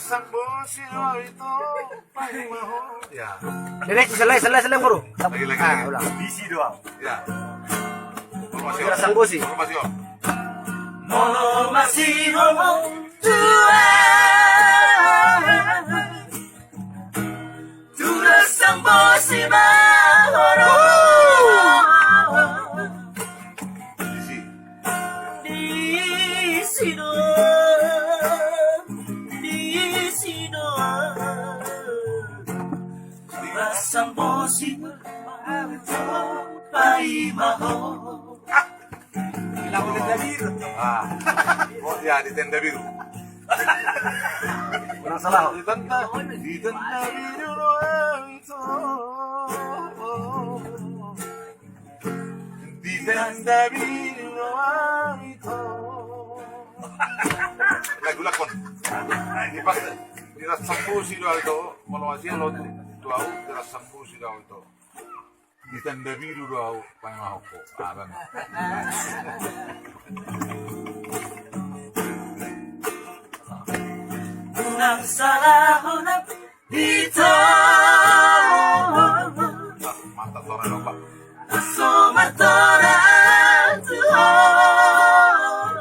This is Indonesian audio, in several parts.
Terasang bosino itu paling mahal. Ya. Direct selesai bro. Lagi. Ulang. Bisi doang. Ya. Formasi. Terasang bosi. Formasi. Mono masih ngomong tua Terasang bosi mahoro Bisi. Di sino Terasang bosi mahoro Pai maho Lagu tenda biru. Ah. Oh ya di tenda biru. Kurang salah. Di tenda biru doang itu. Di tenda biru doang itu. Lagu lakon. Ini pas dirasang busi doang itu. Kalau masih lo itu aku dirasang busi doang itu. Di tenda biru doang paling mahal kok. Abang. Unang salahonang ito Mantap sore dong pak. Sumatoran Tuhan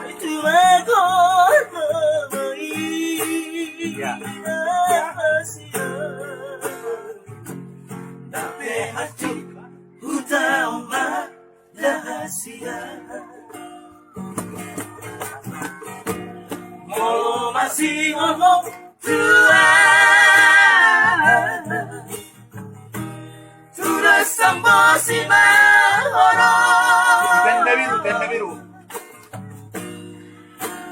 Itu aku memohon rahasia Tapi hati hutang rahasia Mau masih ngomong Tuhan Terasang bosi mahoro Tenda biru.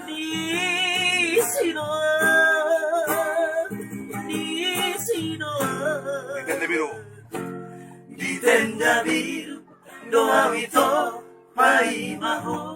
Di sino Di tenda biru. Di tenda biru Doa itu pai maho